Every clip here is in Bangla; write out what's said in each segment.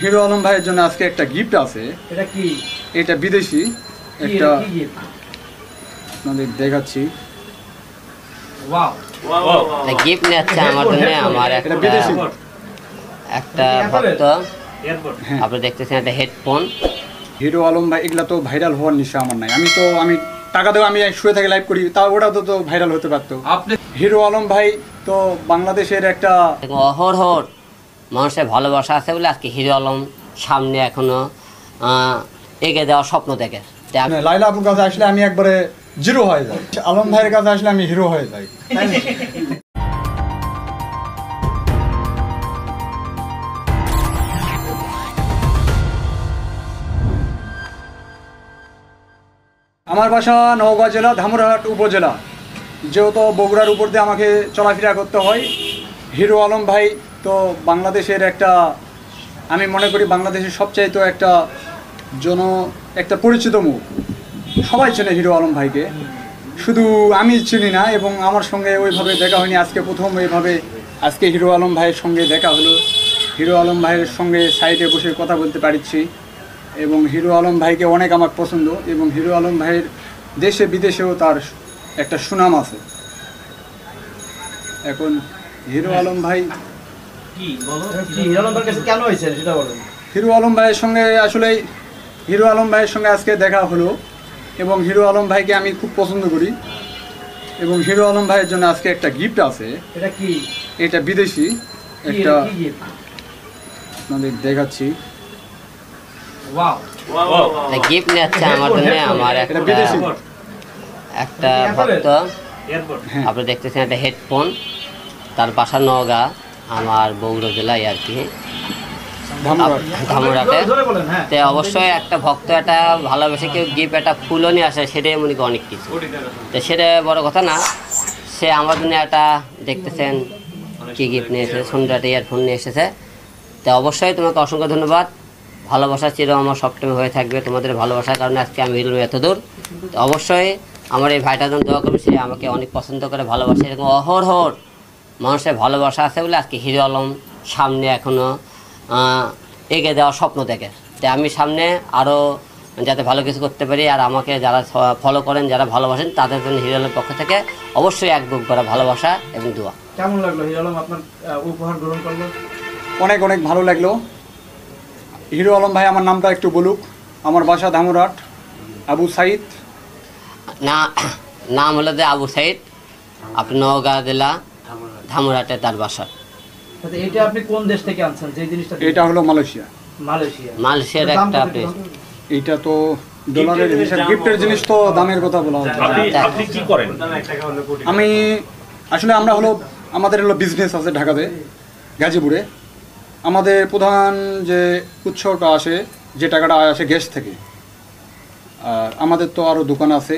হিরো আলম ভাইয়ের জন্য আজকে একটা গিফট আছে। এটা কি? এটা বিদেশি একটা আপনাদের দেখাচ্ছি। ওয়াও ওয়াও গিফট নিচ্ছে আমার জন্য আমার এটা বিদেশি একটা ভক্ত আপনি দেখতেছেন একটা হেডফোন। হিরো আলম ভাই এগুলা তো ভাইরাল হওয়ার নিশা আমার নাই। আমি টাকা দেবো, আমি শুয়ে থেকে লাইভ করি, তা ওটা তো ভাইরাল হতে পারতো। আপনি হিরো আলম ভাই তো বাংলাদেশের একটা অহরহর মানুষের ভালোবাসা আছে বলে আজকে হিরো আলম সামনে এখনো এগিয়ে দেওয়ার স্বপ্ন দেখে। লাইলা আপুর কাছে আসলে আমি একবারে জিরো হয়ে যাই, আলম ভাইয়ের কাছে আসলে আমি হিরো হয়ে যাই। আমার বাসা নওগাঁ জেলা ধামরাহাট উপজেলা, যেহেতু বগুড়ার উপর দিয়ে আমাকে চলাফেরা করতে হয়। হিরো আলম ভাই তো বাংলাদেশের একটা, আমি মনে করি বাংলাদেশের সবচাইতে একটা পরিচিত মুখ, সবাই চেনে হিরো আলম ভাইকে, শুধু আমি চিনি না। এবং আমার সঙ্গে ওইভাবে দেখা হয়নি, আজকে প্রথম এইভাবে আজকে হিরো আলম ভাইয়ের সঙ্গে দেখা হলো। হিরো আলম ভাইয়ের সঙ্গে সাইডে বসে কথা বলতে পারছি এবং হিরো আলম ভাইকে অনেক আমার পছন্দ এবং হিরো আলম ভাইয়ের দেশে বিদেশেও তার একটা সুনাম আছে। এখন হিরো আলম ভাই হিরো আলম ভাইয়ের সঙ্গে আসলে হিরো আলম ভাইয়ের সঙ্গে আজকে দেখা হলো এবং হিরো আলম ভাইকে আমি খুব পছন্দ করি এবং হিরো আলম ভাইয়ের জন্য আজকে একটা গিফট আছে। এটা কি? এটা বিদেশি একটা আপনাদের দেখাচ্ছি। ওয়াও গিফট নিচ্ছে আমার জন্য আমার এটা বিদেশি একটা ভক্ত আপনি দেখতেছেন একটা হেডফোন। তার বাসা নওগাঁ, আমার বগুড়া জেলায় আর কি ধামরাটে। তো অবশ্যই একটা ভক্ত একটা ভালোবেসে কেউ গিফট একটা ফুলও নিয়ে আসে, সেটাই মনে করি অনেক কিছু। তো সেটা বড় কথা না, সে আমার জন্য একটা দেখতেছেন কি গিফট নিয়ে এসেছে, সুন্দর একটা ইয়ারফোন নিয়ে এসেছে। তো অবশ্যই তোমাকে অসংখ্য ধন্যবাদ। ভালোবাসা চির আমার সবটাই হয়ে থাকবে, তোমাদের ভালোবাসার কারণে আজকে আমি এলাম এত দূর। তো অবশ্যই আমার এই ভাইটার জন্য দোয়া করবে, সে আমাকে অনেক পছন্দ করে ভালোবাসে। এরকম অহরহর মানুষের ভালোবাসা আছে বলে আজকে হিরো আলম সামনে এখনও এগিয়ে দেওয়ার স্বপ্ন দেখে। তাই আমি সামনে আরও যাতে ভালো কিছু করতে পারি, আর আমাকে যারা ফলো করেন, যারা ভালোবাসেন, তাদের জন্য হিরো আলমের পক্ষ থেকে অবশ্যই এক বুক করা ভালোবাসা এবং দোয়া। কেমন লাগলো হিরো আলম আপনার উপহার গ্রহণ করলো? অনেক অনেক ভালো লাগলো। হিরো আলম ভাই আমার নামটা একটু বলুক। আমার বাসা ধামরাট, আবু সাইদ। নাম হলো যে আবু সাইদ, আপনি নওগাঁ জেলা ধামরাটে তার বাসা। এটা আপনি কোন দেশ থেকে আনছেন যে জিনিসটা? এটা হলো মালয়েশিয়া। মালয়েশিয়ার একটা আপনি এটা তো ডলারের হিসাব, গিফটের জিনিস তো দামের কথা বলা হচ্ছে। আপনি কি করেন? আমি আসলে আমাদের হলো বিজনেস আছে ঢাকাতে, গাজীপুরে। আমাদের প্রধান যে উৎসটা আসে, যে টাকাটা আসে গ্যাস থেকে। আর আমাদের তো আরও দোকান আছে,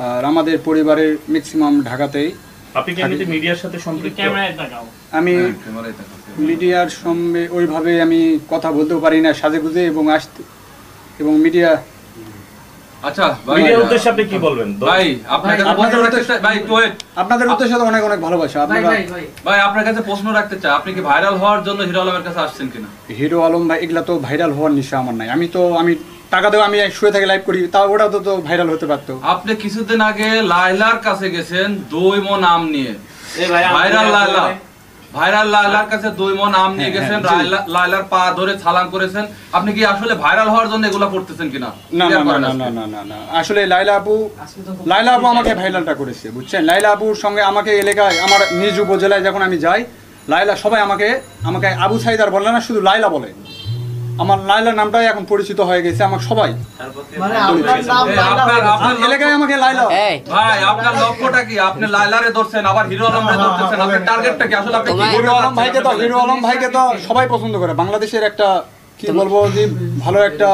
আর আমাদের পরিবারের ম্যাক্সিমাম ঢাকাতেই। আপনি কি এমনিতে মিডিয়ার সাথে সম্পৃক্ত? আমি মিডিয়ার সঙ্গে ওইভাবে আমি কথা বলতেও পারি না সাজেগুজে এবং আসতে এবং মিডিয়া। আচ্ছা, মিডিয়ার উদ্দেশ্যে আপনি কি বলবেন? ভাই আপনাদের উদ্দেশ্যে তো অনেক অনেক ভালোবাসা। ভাই আপনার কাছে প্রশ্ন রাখতে চাই, আপনি কি ভাইরাল হওয়ার জন্য হিরো আলমের কাছে আসছেন কিনা? হিরো আলম ভাই এগুলা তো ভাইরাল হওয়ার নিশা আমার নাই। আমি টাকা দেবো, আমি শুয়ে থেকে লাইভ করি, তা ওটা তো ভাইরাল হতে পারতো। আপনি কিছুদিন আগে লাইলার কাছে গেছেন 2 মণ আম নিয়ে। ভাইরাল লাইলার কাছে 2 মণ আম নিয়ে গেছেন, লাইলার পা ধরে সালাম করেছেন। আপনি কি আসলে ভাইরাল হওয়ার জন্য এগুলা করতেছেন কিনা? না আসলে লাইলা আপু আমাকে ভাইরালটা করেছে, বুঝছেন। লাইলা আপুর সঙ্গে আমাকে এলাকায়, আমার নিজ উপজেলায় যখন আমি যাই, লাইলা সবাই আমাকে আবু সাইদ আর বলে না, শুধু লাইলা বলে। আমার লাইলার নামটাই এখন পরিচিত হয়ে গেছে, আমার সবাই এলাকায় আমাকে লাইলা। ভাই আপনার লক্ষ্যটা কি? আপনি লাইলারে ধরছেন, আবার হিরো আলমরে ধরতেছেন, আপনার টার্গেটটা কি? আসলে আপনি হিরো আলম ভাইকে তো সবাই পছন্দ করে। বাংলাদেশের একটা কি বলবো, যে ভালো একটা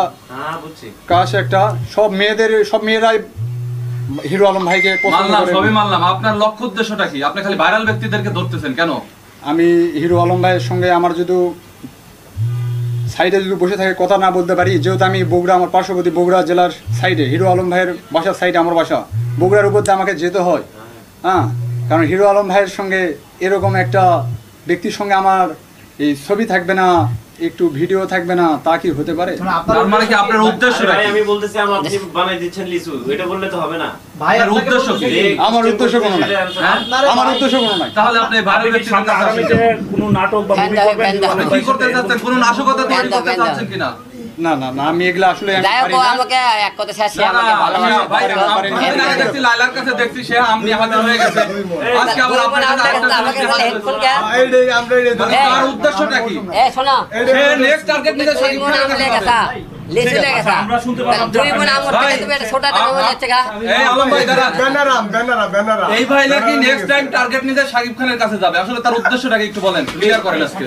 কাজ, একটা সব মেয়েরাই হিরো আলম ভাইকে পছন্দ করে। সবই মানলাম, আপনার লক্ষ্য উদ্দেশ্যটা কি? আপনি খালি ভাইরাল ব্যক্তিদেরকে ধরতেছেন কেন? আমি হিরো আলম ভাইয়ের সঙ্গে আমার যদি সাইডে বসে থাকে, কথা না বলতে পারি, যেহেতু আমি বগুড়া, আমার পার্শ্ববর্তী বগুড়া জেলার সাইডে, হিরো আলম ভাইয়ের বাসার সাইডে আমার বাসা, বগুড়ার উপর দিয়ে আমাকে যেতে হয়। কারণ হিরো আলম ভাইয়ের সঙ্গে এরকম একটা ব্যক্তির সঙ্গে আমার এই ছবি থাকবে না, একটু ভিডিও থাকবে না, তা কি হতে পারে? মানে আপনার তার মানে কি আপনার উদ্দেশ্য ভাই কি? আমি বলতেছি আপনি বানাই দিচ্ছেন লিচু, এটা বললে তো হবে না। ভাই আপনার আপনাকে উদ্দেশ্য বলতেছি কি? যে- আমার উদ্দেশ্য কোনো নাই। হ্যাঁ? আমার উদ্দেশ্য কোনো নাই। তাহলে আপনি ভাইরাল আপনি কি ব্যক্তির সামনে কাছে আগামীতে আসেন। কোনো নাটক বা ফ্যান মুভি দাও, করবেন ফ্যান দাও। আপনি কি করতে চাচ্ছেন? কোন নাশকতা তৈরি করতে চাচ্ছেন কিনা? না না না, আমি এগুলা আসলে আমি যাই হোক, পারি ও না। আমাকে এক কথা শেষ না, আমাকে না, ভালোবাসে ভাই, পারি না। আপনাদের আগে দেখছি লাইলার কাছে দেখছি সে আমনি হাজির হয়ে গেছে। আজকে আবার আপনার কাছে আসতে আমাকে চাচ্ছেন। হেডফোন কে মানে তার উদ্দেশ্যটা কি? এ শোনো সে নেক্সট টার্গেট নিতে দুই শাকিব বোন খানের আমলে কাছে গেছা যাবে। লিচু লে গেছা আমরা শুনতে পারলাম দুই বোন আমল ভাই, থেকে তুমি একটা ছোট টাকা হয়ে যাচ্ছে গা এই আলম ভাই দাঁড়ান। ব্যানারা এই ভাই নাকি নেক্সট টাইম টার্গেট নিতে শাকিব খানের কাছে যাবে। আসলে তার উদ্দেশ্যটা কি একটু বলেন, ক্লিয়ার করেন আজকে।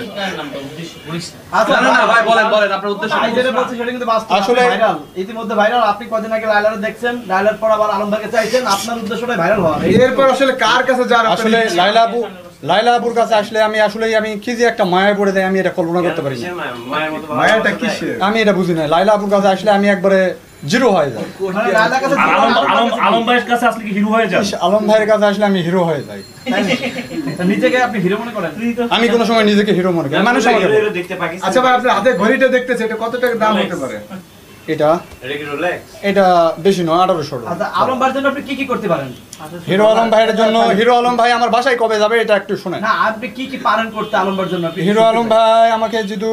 আচ্ছা, না না না ভাই, বলেন আপনার উদ্দেশ্য ভাই কি? যেটা বলছে সেটা কিন্তু বাস্তব। আসলে- ভাইরাল, ইতিমধ্যে ভাইরাল। আপনি কদিন আগে লাইলারে দেখছেন, লাইলার পর আবার আলম ভাইকে চাইছেন, আপনার উদ্দেশ্যটাই ভাইরাল হওয়া। এরপর আসলে কার কাছে যার আসলে লাইলা আপুর কাছে আসলে আমি কি যে একটা মায়া পড়ে দেয়, আমি এটা কল্পনা করতে পারি না। মায়ের মতো মায়াটা কিসের? আমি এটা বুঝি না। লাইলা আপুর কাছে আসলে আমি একবারে জিরো হয়ে যাই। মানে লাইলার কাছে আর আলম ভাইয়ের কাছে আসলে কি হিরো হয়ে যান? আলম ভাইয়ের কাছে আসলে আমি হিরো হয়ে যাই। তাই নাকি? তা নিজেকে আপনি হিরো মনে করেন? আমি কোনো সময় নিজেকে হিরো মনে করি না। মানুষ আমাকে বলে। দেখতে পাকিস্তান। আচ্ছা ভাই, আপনার হাতে ঘড়িটা দেখতেছে, এটা কত টাকা দাম হতে পারে? এটা এটা কি রোলেক্স? এটা বেশি নয়, 1800 টাকা। আচ্ছা, আলম ভাইয়ের জন্য আপনি কি কি করতে পারেন? হিরো আলম ভাইয়ের জন্য, হিরো আলম ভাই আমার বাসায় কবে যাবে এটা একটু শোনেন। না, আপনি কি কি পারেন করতে আলম ভাইয়ের জন্য? আপনি কি হিরো করতে আলম পারেন? ভাই আমাকে যদি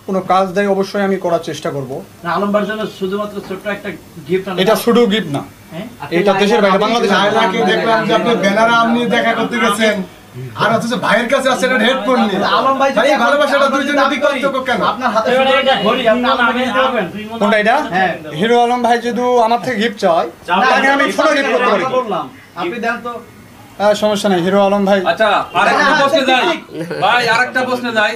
কোনো কাজ দেয় অবশ্যই আমি করার চেষ্টা করব। না, আলম ভাইয়ের জন্য শুধুমাত্র ছোট্ট একটা গিফট এটা শুধু গিফট না, এটা দেশের বাইরে, বাংলাদেশের বাইরে। লাইলাকে দেখলাম যে আপনি ব্যানারা আমনি দেখা করতে গেছেন, আর অথচ ভাইয়ের কাছে আছে একটা হেডফোন নিয়ে। আলম ভাই ভাই, যদি এই ভালোবাসাটা আমরা যদি দুইজনের দাবি করি, বিকল্প কেন? আপনার হাতে শুধু একটা ঘড়ি, আপনি আলম ভাইকে দিতে পারবেন? কোনটা এটা? হ্যাঁ। হিরো আলম ভাই যদি আমার থেকে গিফট চায় তাকে আমি ফোনে গিফট করতে পারি। বললাম, আপনি দেন তো। সমস্যা নাই। হিরো আলম ভাই আচ্ছা, আরেকটা প্রশ্নে যাই ভাই, আরেকটা প্রশ্নে যাই।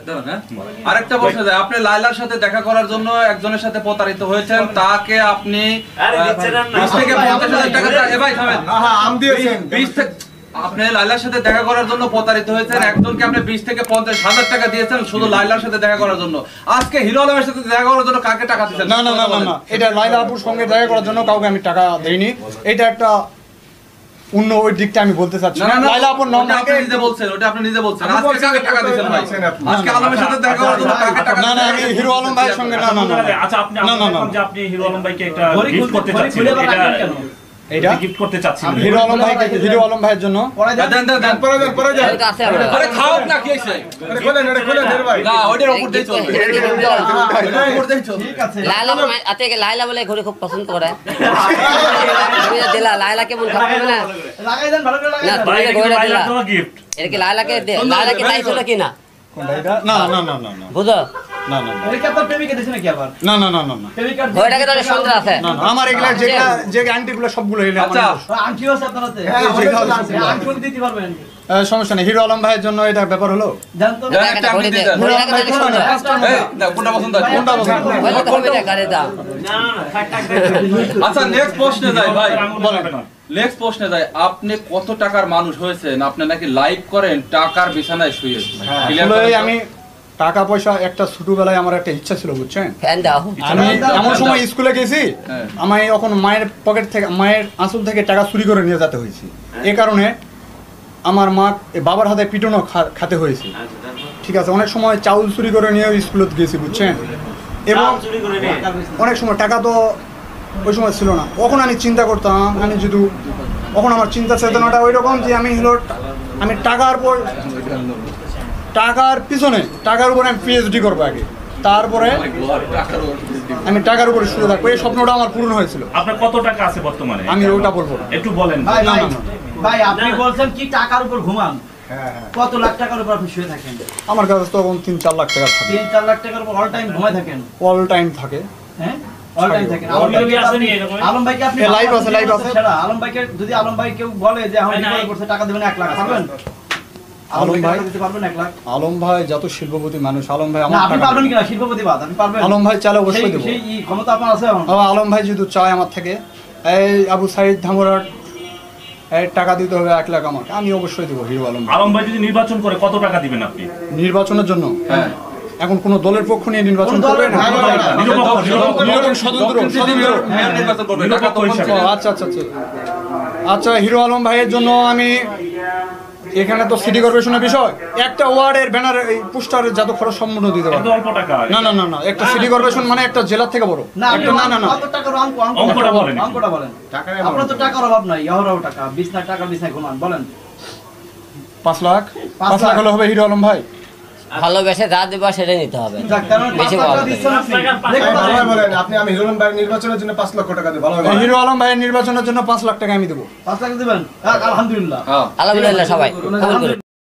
দাঁড়ান, হ্যাঁ? আরেকটা প্রশ্নে যাই। আপনি লাইলার সাথে দেখা করার জন্য একজনের সাথে প্রতারিত হয়েছেন, তাকে আপনি আরে দিচ্ছেন না। 20 থেকে 50,000 টাকা এ ভাই থামেন। আহা, আম দিয়েছেন। 20 থেকে আপনি লাইলার সাথে দেখা করার জন্য প্রতারিত হয়েছেন, একজনকে আপনি 20 থেকে 50,000 টাকা দিয়েছেন শুধু লাইলার সাথে দেখা করার জন্য। আজকে হিরো আলমের সাথে দেখা করার জন্য কাকে টাকা দিয়েছেন? না না না না না, এটা লাইলা আপুর সঙ্গে দেখা করার জন্য কাউকে আমি টাকা দেইনি। এটা একটা অন্য ওই দিকটা আমি বলতে চাচ্ছি না না। না না, লাইলা আপুর নাম ওটা আপনি নিজে বলছেন, ওটা আপনি নিজে বলছেন। আজকে কাকে টাকা দিয়েছেন ভাই? আজকে আলমের সাথে দেখা করার জন্য কাকে টাকা না না, দিয়েছেন? আমি হিরো আলম ভাইয়ের সঙ্গে না না না আচ্ছা আপনি না, না, না। যে আপনি হিরো আলম ভাইকে একটা ঘড়ি গিফট করতে ঘড়ি চাচ্ছিলেন, খুলে এটা রাখেন কেন? এটা গিফট করতে চাচ্ছিলেন। হিরো আলম ভাইকে, হিরো আলম ভাইয়ের জন্য পরে দেন। দেন দেন দেন। পরে যান, পরে যান। এটা আছে আমার আরে খাও না, কি হইছে? এটা খোলেন, এটা খোলেন, এর ভাই। না, ওইটার উপর দিয়ে চলবে। ওইটার উপর দিয়ে চলবে। ঠিক আছে। লাইলা লাইলা বলে ঘড়ি খুব পছন্দ করে। তুমি যে দিলা লাইলা কেমন খাবে না? লাগাই দেন, ভালো করে লাগাই না, দেন। ভাই, এটা ঘড়িটা কিন্তু দিলা। লাইলার দেওয়া gift। এটা কি লাইলাকে দে? লাইলাকে চাইছিল কি না? কোনটা এটা? না না না না না বুঝো? না না না এটা কি আপনার প্রেমিকা দিয়েছে নাকি আবার? না না না না না প্রেমিকার ঘড়িটাকে তো সন্দেহ আছে। না না, আমার এগুলা যে আন্টিগুলো সবগুলো এলে আমার আচ্ছা। আংটিও আছে আপনার হাতে? হ্যাঁ, আংটি দিতে পারবেন? সমস্যা নেই। হিরো আলম ভাইয়ের জন্য এটা ব্যাপার হলো। জান তো। দেন একটা আপনি দিয়ে দেন। ঘড়িটাকে তো সন্দেহ। এই, না, কোনটা পছন্দ হয়? কোনটা পছন্দ? বলে তো হবে না গাড়ি দাম। না না না, থাক থাক। আচ্ছা, নেক্সট প্রশ্নে যাই ভাই। বলেন না। নেক্সট প্রশ্নে যাই। আপনি কত টাকার মানুষ হয়েছেন? আপনি নাকি লাইভ করেন টাকার বিছানায় শুয়ে। Clear আসলে করেন তো? আমি টাকা পয়সা একটা ছোটবেলায় আমার একটা ইচ্ছা ছিল, বুঝছেন? ফ্যান দাও। আমি এমন সময় স্কুলে গেছি, হ্যাঁ। আমি এখন মায়ের পকেট থেকে, মায়ের আঁচল থেকে টাকা চুরি করে নিয়ে যেতে হয়েছে। এ কারণে আমার মা বাবার হাতে পিটনও খাতে হয়েছে। আচ্ছা, তারপর? ঠিক আছে, অনেক সময় চাউল চুরি করে নিয়ে স্কুলে গেছি, বুঝছেন? এবং চাল চুরি করে নিয়ে? অনেক সময় টাকা তো ওই সময় ছিল না। তখন আমি চিন্তা করতাম, আমি যদি তখন আমার চিন্তা চেতনাটা ওই রকম যে আমি আমি টাকার পিছনে, টাকার উপরে আমি পিএইচডি করবো আগে, তারপরে আমি টাকার উপরে শুরু থাকবো। এই স্বপ্নটা আমার পূরণ হয়েছিল। আপনার কত টাকা আছে বর্তমানে? আমি ওটা বলবো না। একটু বলেন। ভাই না, ভাই, না, না। ভাই আপনি বলছেন কি টাকার উপর ঘুমান? হ্যাঁ, হ্যাঁ। কত লাখ টাকার উপর আপনি শুয়ে থাকেন? আমার কাছে তখন 3-4 লাখ টাকা থাকে, 3-4 লাখ টাকার উপর অল টাইম ঘুমায় থাকেন? অল টাইম থাকে। হ্যাঁ, অল টাইম থাকেন। All time আলম ভাইকে আপনি live আছে, live আছে। সেরা। আলম ভাইকে যদি আলম ভাই কেউ বলে যে আমি বিপদে পড়ছে, টাকা দিবেন 1 লাখ, পারবেন? আলম আলম ভাই ভাই? টাকা দিতে পারবেন 1 লাখ? আলম ভাই যত শিল্পপতি মানুষ, আলম ভাই না, আমার আপনি টাকা পারবেন দেবে। কিনা? শিল্পপতিবাদ আপনি পারবেন? আলম ভাই চাইলে অবশ্যই সেই দেবো। সেই ক্ষমতা আপনার আছে এখন? আলম ভাই যদি চায় আমার থেকে, এই আবু সাইদ ধামরার এই টাকা দিতে হবে 1 লাখ আমাকে, আমি অবশ্যই দেবো হিরো আলম ভাই। আলম ভাই যদি নির্বাচন করে কত টাকা দিবেন আপনি? নির্বাচনের জন্য হ্যাঁ। এখন কোন দলের পক্ষ নিয়ে নির্বাচন কোন দলের করবে না? না, না, না, না। নিরপেক্ষ, স্বতন্ত্র। মেয়র নির্বাচন করবে, টাকা তো নিরপেক্ষ কম হিসাবে। ছিল। আচ্ছা আচ্ছা আচ্ছা আচ্ছা, হিরো আলম ভাইয়ের জন্য আমি এখানে তো সিটি কর্পোরেশনের বিষয়, একটা ওয়ার্ডের ব্যানার এই পোস্টারের যত খরচ সম্পূর্ণ দিতে এত পারবে। অল্প টাকা না না না না, একটা সিটি কর্পোরেশন মানে একটা জেলার থেকে বড়। না আপনি একটা না না না, কত টাকার অঙ্কটা বলেন একটু। অঙ্কটা বলেন। আপনার তো টাকার অভাব নাই, অহরহ টাকা, বিছনা টাকা বিছনায় ঘুমান, বলেন। 5 লাখ, 5 5 লাখ হলে হবে হিরো আলম ভাই। ভালোবেসে যা দেবা সেটাই নিতে হবে। যাক, তার মানে বেশি 5 বলা টাকা যাবে দিচ্ছেন না। আপনি। 5 টাকার দেখুন, ভালোভাবে বলেন আপনি, আমি হিরো আলম ভাই নির্বাচনের জন্য 5 লক্ষ টাকা দেব, ভালোভাবে বলেন। হিরো আলম ভাইয়ের নির্বাচনের জন্য 5 লাখ টাকা আমি দেবো। 5 টাকা দিবেন? যাক, আলহামদুলিল্লাহ। হ্যাঁ আলহামদুলিল্লাহ, সবাই কবুল করুন।